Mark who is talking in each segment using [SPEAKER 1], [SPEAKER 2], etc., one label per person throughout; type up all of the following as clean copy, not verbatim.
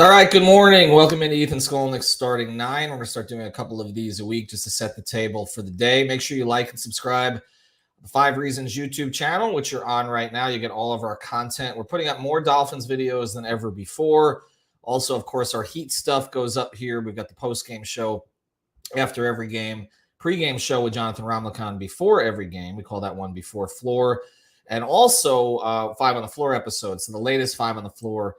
[SPEAKER 1] All right, good morning. Welcome into Ethan Skolnick starting 9. We're going to start doing a couple of these a week just to set the table for the day. Make sure you like and subscribe to the 5 Reasons YouTube channel, which you're on right now. You get all of our content. We're putting up more Dolphins videos than ever before. Also, of course, our Heat stuff goes up here. We've got the post-game show after every game, pre-game show with Jonathan Ramlakan before every game. We call that one Before Floor. And also 5 on the Floor episodes. So the latest 5 on the Floor.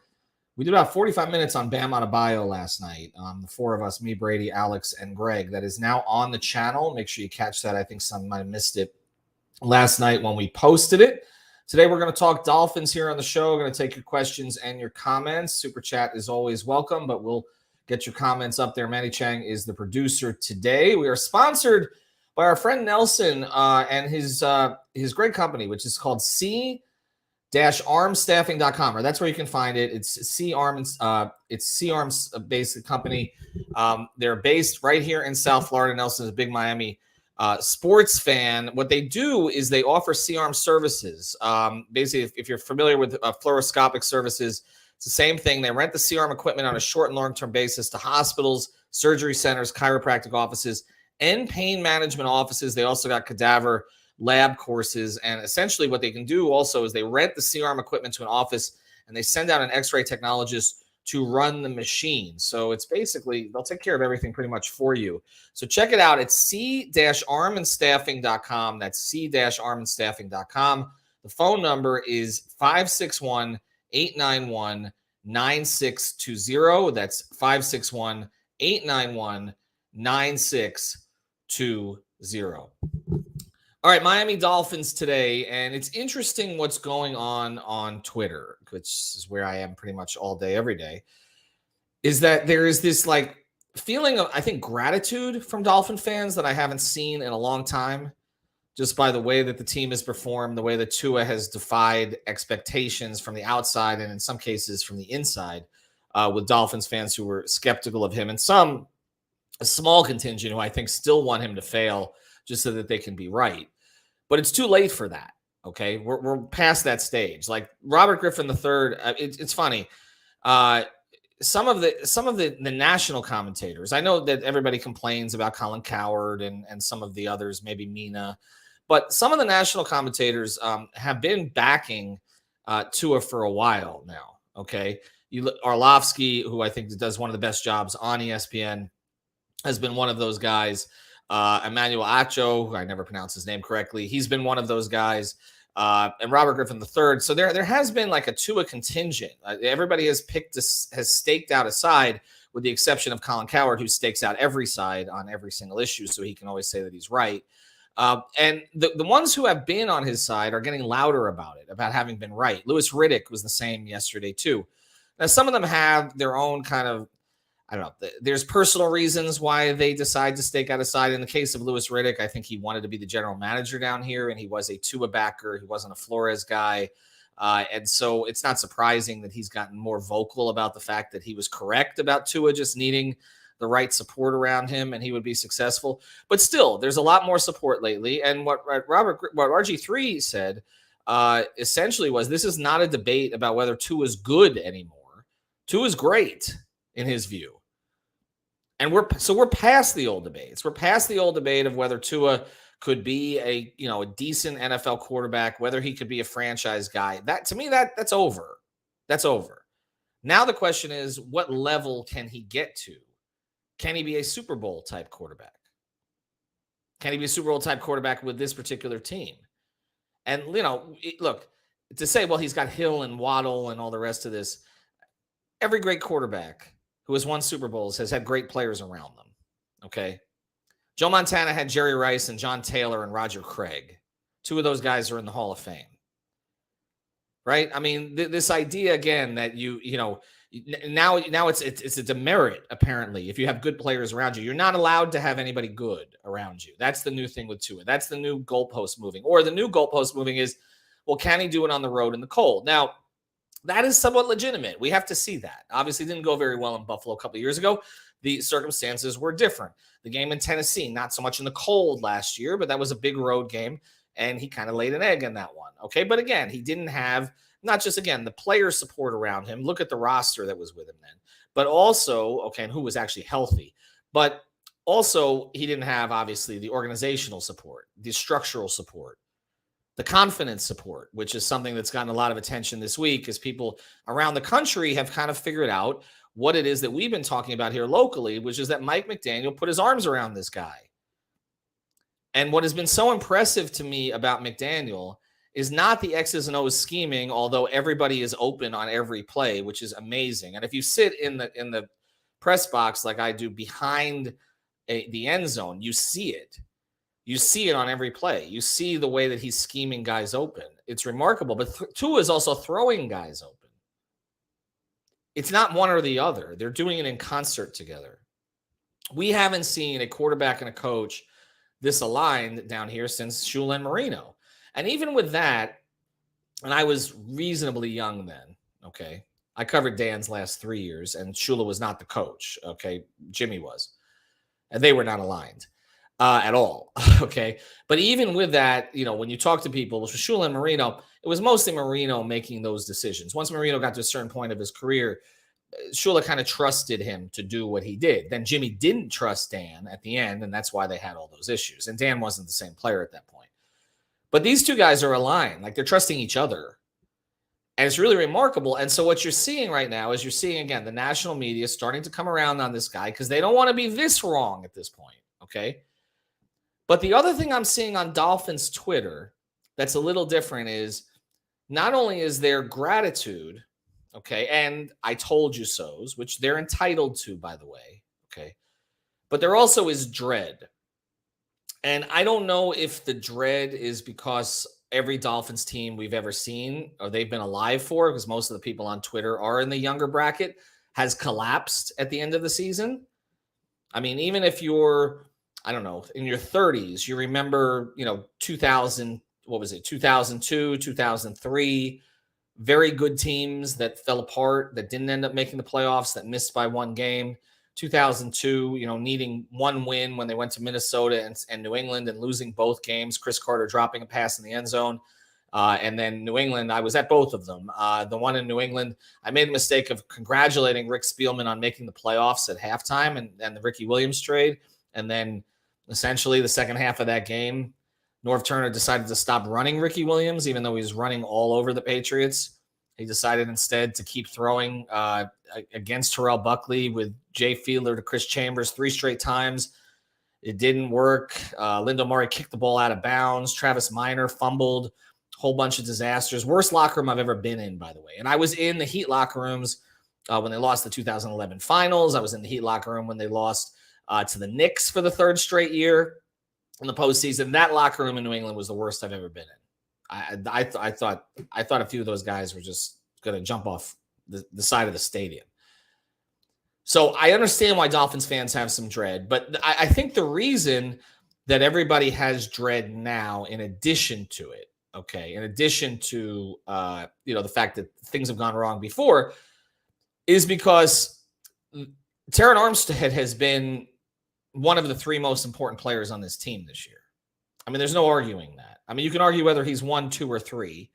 [SPEAKER 1] We did about 45 minutes on Bam Adebayo last night. The 4 of us, me, Brady, Alex, and Greg. That is now on the channel. Make sure you catch that. I think some might have missed it last night when we posted it. Today we're going to talk Dolphins here on the show. We're going to take your questions and your comments. Super chat is always welcome, but we'll get your comments up there. Manny Chang is the producer today. We are sponsored by our friend Nelson and his great company, which is called C-armstaffing.com, or that's where you can find it. It's C-Arm's basic company. They're based right here in South Florida. Nelson is a big Miami sports fan. What they do is they offer C-Arm services. Basically, if you're familiar with fluoroscopic services, it's the same thing. They rent the C-Arm equipment on a short and long-term basis to hospitals, surgery centers, chiropractic offices, and pain management offices. They also got cadaver lab courses, and essentially what they can do also is they rent the C-Arm equipment to an office and they send out an x-ray technologist to run the machine. So it's basically, they'll take care of everything pretty much for you. So check it out. It's c-armandstaffing.com. That's c-armandstaffing.com. The phone number is 561-891-9620. That's 561-891-9620. All right, Miami Dolphins today, and it's interesting what's going on Twitter, which is where I am pretty much all day, every day, is that there is this like feeling of, I think, gratitude from Dolphin fans that I haven't seen in a long time, just by the way that the team has performed, the way that Tua has defied expectations from the outside and in some cases from the inside, with Dolphins fans who were skeptical of him, and a small contingent who I think still want him to fail just so that they can be right. But it's too late for that, okay? We're past that stage. Like Robert Griffin III, it's funny. Some of the national commentators, I know that everybody complains about Colin Cowherd and some of the others, maybe Mina, but some of the national commentators have been backing Tua for a while now, okay? Arlovsky, who I think does one of the best jobs on ESPN, has been one of those guys. Emmanuel Acho, who I never pronounce his name correctly, he's been one of those guys, and Robert Griffin III. So there has been like a Tua contingent. Everybody has staked out a side, with the exception of Colin Cowherd, who stakes out every side on every single issue, so he can always say that he's right. And the ones who have been on his side are getting louder about it, about having been right. Louis Riddick was the same yesterday too. Now some of them have their own kind of, I don't know, there's personal reasons why they decide to stake out a side. In the case of Louis Riddick, I think he wanted to be the general manager down here, and he was a Tua backer. He wasn't a Flores guy. And so it's not surprising that he's gotten more vocal about the fact that he was correct about Tua just needing the right support around him and he would be successful. But still, there's a lot more support lately. And what RG3 said essentially was, this is not a debate about whether Tua's good anymore. Tua's great in his view. And we're past the old debates. We're past the old debate of whether Tua could be a decent NFL quarterback, whether he could be a franchise guy. That, to me, that's over. That's over. Now the question is, what level can he get to? Can he be a Super Bowl type quarterback? Can he be a Super Bowl type quarterback with this particular team? And look, to say, well, he's got Hill and Waddle and all the rest of this. Every great quarterback who has won Super Bowls has had great players around them, okay? Joe Montana had Jerry Rice and John Taylor and Roger Craig. 2 of those guys are in the Hall of Fame, right? I mean, this idea, again, that now it's a demerit, apparently, if you have good players around you. You're not allowed to have anybody good around you. That's the new thing with Tua. That's the new goalpost moving. Or the new goalpost moving is, well, can he do it on the road in the cold? Now, that is somewhat legitimate. We have to see that. Obviously, it didn't go very well in Buffalo a couple of years ago. The circumstances were different. The game in Tennessee, not so much in the cold last year, but that was a big road game, and he kind of laid an egg in that one. Okay, but again, he didn't have, not just, again, the player support around him. Look at the roster that was with him then. but also, okay, and who was actually healthy, but also he didn't have, obviously, the organizational support, the structural support, the confidence support, which is something that's gotten a lot of attention this week as people around the country have kind of figured out what it is that we've been talking about here locally, which is that Mike McDaniel put his arms around this guy. And what has been so impressive to me about McDaniel is not the X's and O's scheming, although everybody is open on every play, which is amazing. And if you sit in the press box like I do behind the end zone, you see it. You see it on every play. You see the way that he's scheming guys open. It's remarkable. But Tua is also throwing guys open. It's not one or the other. They're doing it in concert together. We haven't seen a quarterback and a coach this aligned down here since Shula and Marino. And even with that, and I was reasonably young then, okay? I covered Dan's last 3 years, and Shula was not the coach, okay? Jimmy was. And they were not aligned at all, okay? But even with that, you know, when you talk to people, which was Shula and Marino, it was mostly Marino making those decisions. Once Marino got to a certain point of his career, Shula kind of trusted him to do what he did. Then Jimmy didn't trust Dan at the end, and that's why they had all those issues. And Dan wasn't the same player at that point. But these two guys are aligned. Like, they're trusting each other. And it's really remarkable. And so what you're seeing right now is you're seeing, again, the national media starting to come around on this guy because they don't want to be this wrong at this point, okay? But the other thing I'm seeing on Dolphins Twitter that's a little different is not only is there gratitude, okay, and I told you so's, which they're entitled to, by the way, okay, but there also is dread. And I don't know if the dread is because every Dolphins team we've ever seen or they've been alive for, because most of the people on Twitter are in the younger bracket, has collapsed at the end of the season. I mean, even if you're, I don't know, in your 30s, you remember, 2000, what was it, 2002, 2003, very good teams that fell apart, that didn't end up making the playoffs, that missed by one game. 2002, needing one win when they went to Minnesota and New England and losing both games. Chris Carter dropping a pass in the end zone. And then New England, I was at both of them. The one in New England, I made the mistake of congratulating Rick Spielman on making the playoffs at halftime and the Ricky Williams trade. And then essentially the second half of that game, Norv Turner decided to stop running Ricky Williams, even though he was running all over the Patriots. He decided instead to keep throwing against Terrell Buckley with Jay Fiedler to Chris Chambers 3 straight times. It didn't work. Lindo Murray kicked the ball out of bounds. Travis Minor fumbled. A whole bunch of disasters. Worst locker room I've ever been in, by the way. And I was in the Heat locker rooms when they lost the 2011 finals. I was in the Heat locker room when they lost to the Knicks for the 3rd straight year in the postseason. That locker room in New England was the worst I've ever been in. I thought a few of those guys were just going to jump off the side of the stadium. So I understand why Dolphins fans have some dread, but I think the reason that everybody has dread now, in addition to it, okay, in addition to the fact that things have gone wrong before, is because Terran Armstead has been one of the 3 most important players on this team this year. I mean, there's no arguing that. I mean, you can argue whether he's 1, 2, or 3,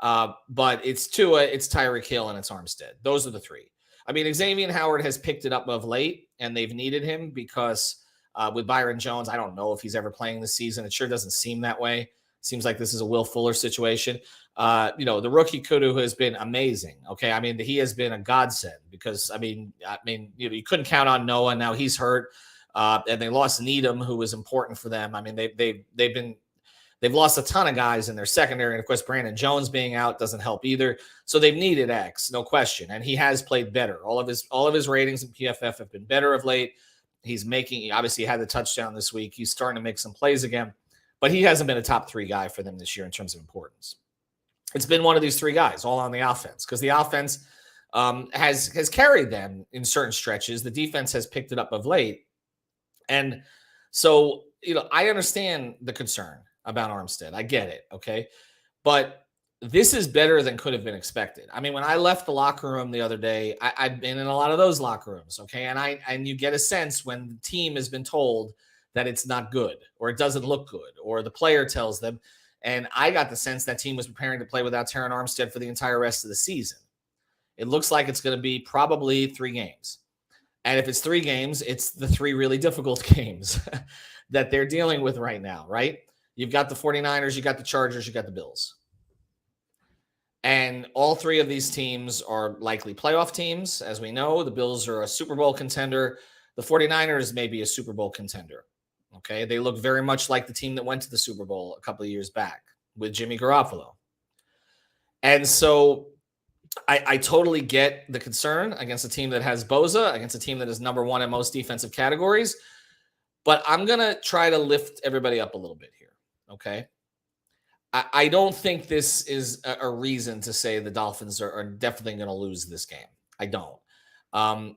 [SPEAKER 1] but it's Tua, it's Tyreek Hill, and it's Armstead. Those are the 3. I mean, Xavier Howard has picked it up of late, and they've needed him because with Byron Jones, I don't know if he's ever playing this season. It sure doesn't seem that way. Seems like this is a Will Fuller situation. The rookie Kudu has been amazing. Okay, I mean, he has been a godsend because you couldn't count on Noah. Now he's hurt. And they lost Needham, who was important for them. I mean, they've lost a ton of guys in their secondary, and of course, Brandon Jones being out doesn't help either. So they've needed X, no question, and he has played better. All of his ratings in PFF have been better of late. He obviously had the touchdown this week. He's starting to make some plays again, but he hasn't been a top 3 guy for them this year in terms of importance. It's been one of these 3 guys all on the offense because the offense has carried them in certain stretches. The defense has picked it up of late. And so, I understand the concern about Armstead. I get it, okay? But this is better than could have been expected. I mean, when I left the locker room the other day, I've been in a lot of those locker rooms, okay? And you get a sense when the team has been told that it's not good or it doesn't look good or the player tells them. And I got the sense that team was preparing to play without Terran Armstead for the entire rest of the season. It looks like it's going to be probably 3 games. And if it's 3 games, it's the 3 really difficult games that they're dealing with right now, right? You've got the 49ers, you got the Chargers, you got the Bills. And all 3 of these teams are likely playoff teams. As we know, the Bills are a Super Bowl contender. The 49ers may be a Super Bowl contender. Okay, they look very much like the team that went to the Super Bowl a couple of years back with Jimmy Garoppolo. And so I totally get the concern against a team that has Bosa, against a team that is number 1 in most defensive categories. But I'm going to try to lift everybody up a little bit here, okay? I don't think this is a reason to say the Dolphins are definitely going to lose this game. I don't.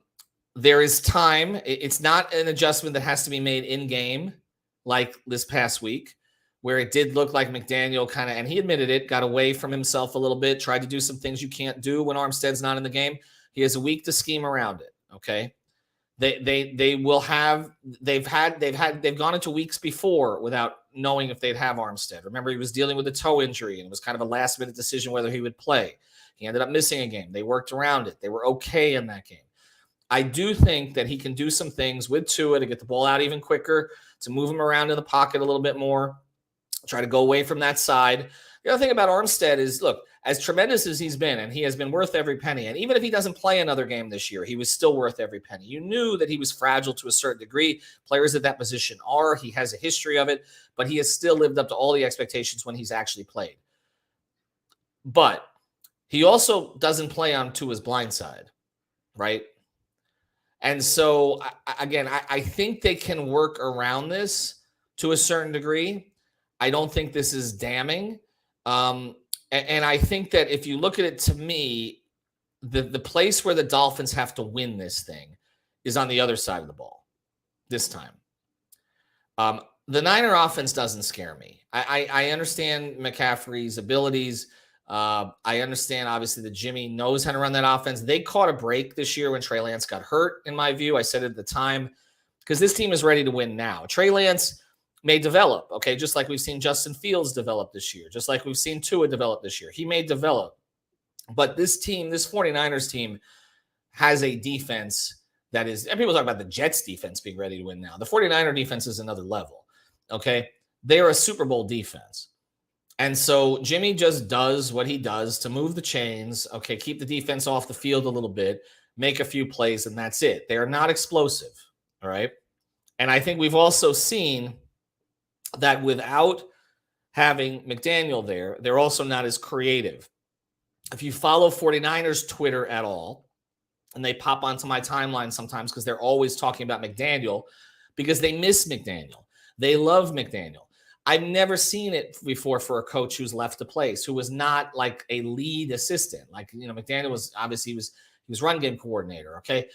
[SPEAKER 1] There is time. It's not an adjustment that has to be made in game like this past week, where it did look like McDaniel kind of, and he admitted it, got away from himself a little bit, tried to do some things you can't do when Armstead's not in the game. He has a week to scheme around it. Okay. They will have, they've gone into weeks before without knowing if they'd have Armstead. Remember, he was dealing with a toe injury and it was kind of a last minute decision whether he would play. He ended up missing a game. They worked around it. They were okay in that game. I do think that he can do some things with Tua to get the ball out even quicker, to move him around in the pocket a little bit more, try to go away from that side. The other thing about Armstead is, look, as tremendous as he's been, and he has been worth every penny, and even if he doesn't play another game this year, he was still worth every penny. You knew that he was fragile to a certain degree. Players at that position are. He has a history of it, but he has still lived up to all the expectations when he's actually played. But he also doesn't play on Tua's blind side, right? And so, again, I think they can work around this to a certain degree. I don't think this is damning. And I think that if you look at it, to me, the place where the Dolphins have to win this thing is on the other side of the ball this time. The Niner offense doesn't scare me. I understand McCaffrey's abilities. I understand, obviously, that Jimmy knows how to run that offense. They caught a break this year when Trey Lance got hurt, in my view. I said it at the time, because this team is ready to win now. Trey Lance may develop, okay, just like we've seen Justin Fields develop this year, just like we've seen Tua develop this year. He may develop. But this team, this 49ers team, has a defense that is, and people talk about the Jets defense being ready to win now. The 49er defense is another level, okay? They are a Super Bowl defense. And so Jimmy just does what he does to move the chains, okay, keep the defense off the field a little bit, make a few plays, and that's it. They are not explosive, all right? And I think we've also seen that without having McDaniel there, they're also not as creative. If you follow 49ers Twitter at all, and they pop onto my timeline sometimes because they're always talking about McDaniel because they miss McDaniel. They love McDaniel. I've never seen it before for a coach who's left a place, who was not like a lead assistant. Like, you know, McDaniel was obviously he was run game coordinator. Okay.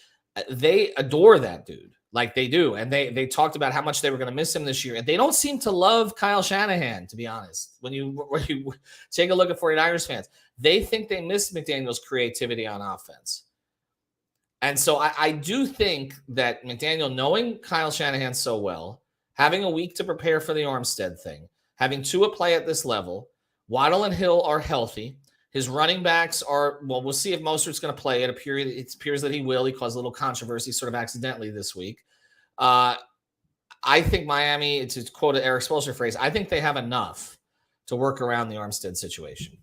[SPEAKER 1] They adore that dude. Like they do. And they talked about how much they were going to miss him this year. And they don't seem to love Kyle Shanahan, to be honest. When you take a look at 49ers fans, they think they miss McDaniel's creativity on offense. And so I do think that McDaniel, knowing Kyle Shanahan so well, having a week to prepare for the Armstead thing, having Tua play at this level, Waddle and Hill are healthy. His running backs are, well, we'll see if Mostert's going to play. It appears that he will. He caused a little controversy sort of accidentally this week. I think Miami, to quote an Eric Spoelstra phrase, I think they have enough to work around the Armstead situation.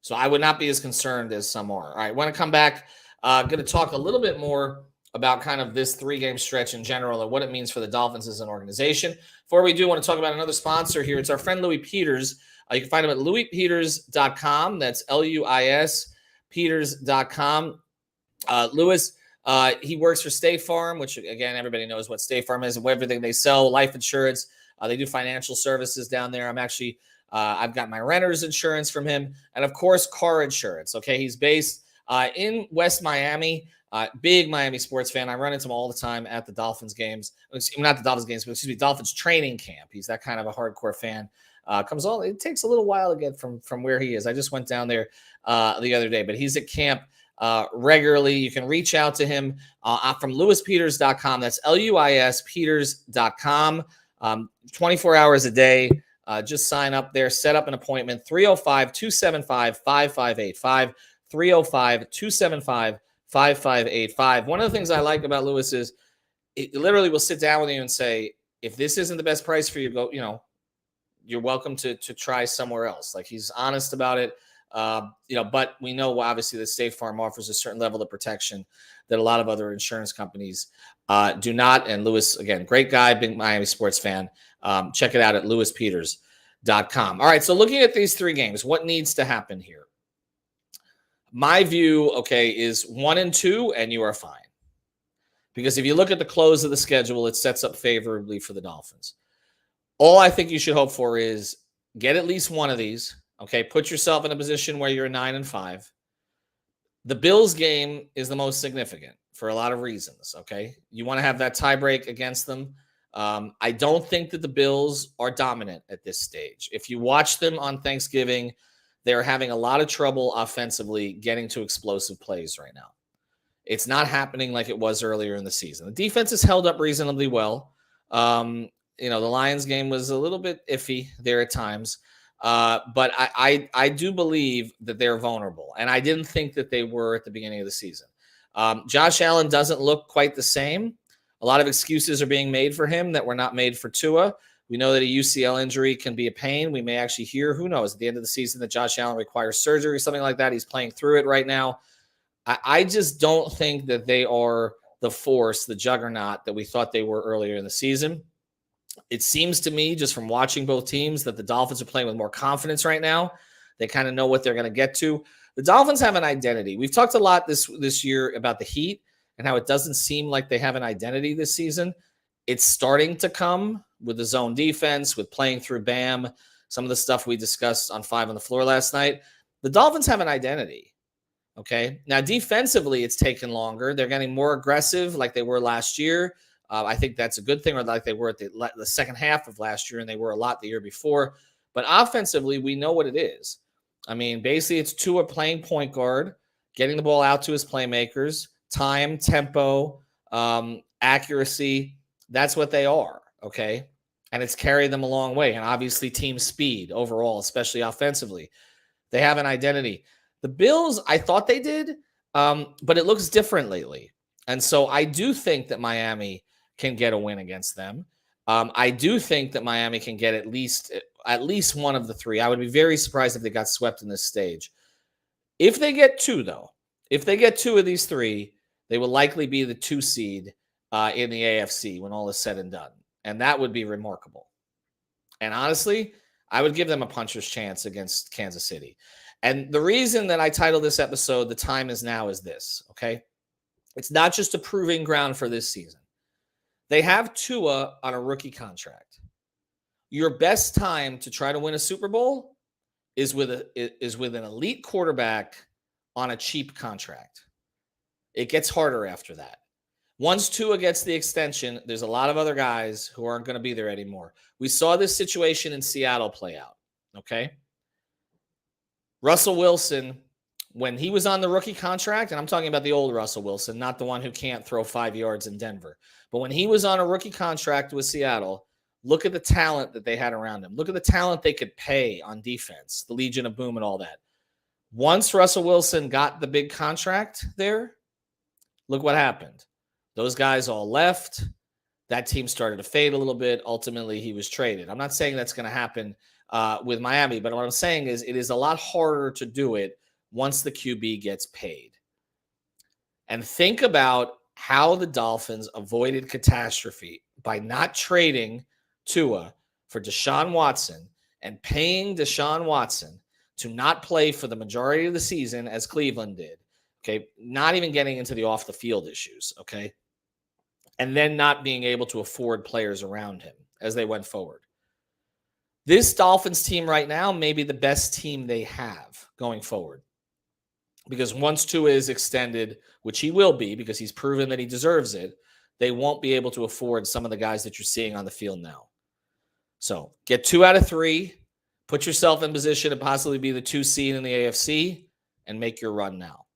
[SPEAKER 1] So I would not be as concerned as some are. All right, want to come back. Going to talk a little bit more about kind of this 3-game stretch in general and what it means for the Dolphins as an organization. Before we do, want to talk about another sponsor here. It's our friend Louis Peters. You can find him at louispeters.com. That's Luis Peters.com. Louis, he works for State Farm, which, again, everybody knows what State Farm is and everything they sell, life insurance. They do financial services down there. I've got my renter's insurance from him. And, of course, car insurance. Okay, he's based in West Miami. Big Miami sports fan. I run into him all the time at the Dolphins games. Not the Dolphins games, but Dolphins training camp. He's that kind of a hardcore fan. It takes a little while to get from where he is. I just went down there the other day, but he's at camp regularly. You can reach out to him from louispeters.com. That's LUISpeters.com. 24 hours a day. Just sign up there, set up an appointment, 305-275-5585. 305-275-5585. One of the things I like about Lewis is it literally will sit down with you and say, if this isn't the best price for you, go, you're welcome to try somewhere else. Like, he's honest about it. But we know obviously that State Farm offers a certain level of protection that a lot of other insurance companies do not. And Lewis, again, great guy, big Miami sports fan. Check it out at lewispeters.com. All right, so looking at these three games, what needs to happen here? My view, is 1-2, and you are fine. Because if you look at the close of the schedule, it sets up favorably for the Dolphins. All I think you should hope for is get at least one of these. Okay, put yourself in a position where you're 9-5. The Bills game is the most significant for a lot of reasons. Okay, you want to have that tiebreak against them. I don't think that the Bills are dominant at this stage. If you watch them on Thanksgiving, they're having a lot of trouble offensively getting to explosive plays right now. It's not happening like it was earlier in the season. The defense has held up reasonably well. The Lions game was a little bit iffy there at times. But I do believe that they're vulnerable. And I didn't think that they were at the beginning of the season. Josh Allen doesn't look quite the same. A lot of excuses are being made for him that were not made for Tua. We know that a UCL injury can be a pain. We may actually hear, who knows, at the end of the season that Josh Allen requires surgery, something like that. He's playing through it right now. I just don't think that they are the force, the juggernaut that we thought they were earlier in the season. It seems to me, just from watching both teams, that the Dolphins are playing with more confidence right now. They kind of know what they're going to get to. The Dolphins have an identity. We've talked a lot this year about the Heat and how it doesn't seem like they have an identity this season. It's starting to come with the zone defense, with playing through Bam, some of the stuff we discussed on 5 on the Floor last night. The Dolphins have an identity. Okay. Now, defensively, it's taken longer. They're getting more aggressive like they were last year. I think that's a good thing, or like they were at the second half of last year, and they were a lot the year before. But offensively, we know what it is. I mean, basically, it's Tua playing point guard, getting the ball out to his playmakers, time, tempo, accuracy. That's what they are, okay? And it's carried them a long way. And obviously, team speed overall, especially offensively. They have an identity. The Bills, I thought they did, but it looks different lately. And so I do think that Miami can get a win against them. I do think that Miami can get at least one of the three. I would be very surprised if they got swept in this stage. If they get two, though, if they get two of these three, they will likely be the 2 seed in the AFC when all is said and done. And that would be remarkable. And honestly, I would give them a puncher's chance against Kansas City. And the reason that I titled this episode, "The Time Is Now," is this, okay? It's not just a proving ground for this season. They have Tua on a rookie contract. Your best time to try to win a Super Bowl is with an elite quarterback on a cheap contract. It gets harder after that. Once Tua gets the extension, there's a lot of other guys who aren't going to be there anymore. We saw this situation in Seattle play out, okay? Russell Wilson, when he was on the rookie contract, and I'm talking about the old Russell Wilson, not the one who can't throw 5 yards in Denver, but when he was on a rookie contract with Seattle, look at the talent that they had around him. Look at the talent they could pay on defense, the Legion of Boom and all that. Once Russell Wilson got the big contract there, look what happened. Those guys all left. That team started to fade a little bit. Ultimately, he was traded. I'm not saying that's going to happen with Miami, but what I'm saying is it is a lot harder to do it once the QB gets paid. And think about how the Dolphins avoided catastrophe by not trading Tua for Deshaun Watson and paying Deshaun Watson to not play for the majority of the season as Cleveland did. Okay, not even getting into the off the field issues, okay? And then not being able to afford players around him as they went forward. This Dolphins team right now may be the best team they have going forward. Because once Tua is extended, which he will be because he's proven that he deserves it, they won't be able to afford some of the guys that you're seeing on the field now. So get 2 out of 3, put yourself in position to possibly be the 2 seed in the AFC, and make your run now.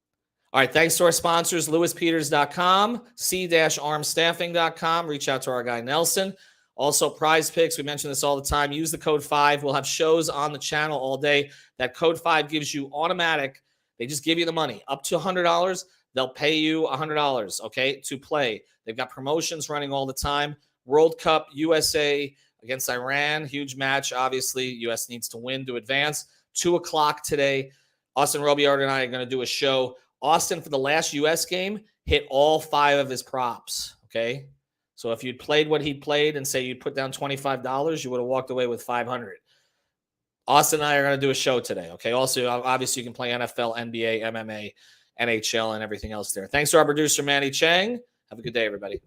[SPEAKER 1] All right, thanks to our sponsors, lewispeters.com, c-armstaffing.com. Reach out to our guy, Nelson. Also, Prize Picks. We mention this all the time. Use the code 5. We'll have shows on the channel all day. That code 5 gives you automatic They just give you the money. Up to $100, they'll pay you $100, okay, to play. They've got promotions running all the time. World Cup, USA against Iran, huge match. Obviously, U.S. needs to win to advance. 2 o'clock today. Austin Robiart and I are going to do a show. Austin, for the last U.S. game, hit all 5 of his props, okay? So if you'd played what he played and say you'd put down $25, you would have walked away with $500. Austin and I are going to do a show today, okay? Also, obviously, you can play NFL, NBA, MMA, NHL, and everything else there. Thanks to our producer, Manny Chang. Have a good day, everybody.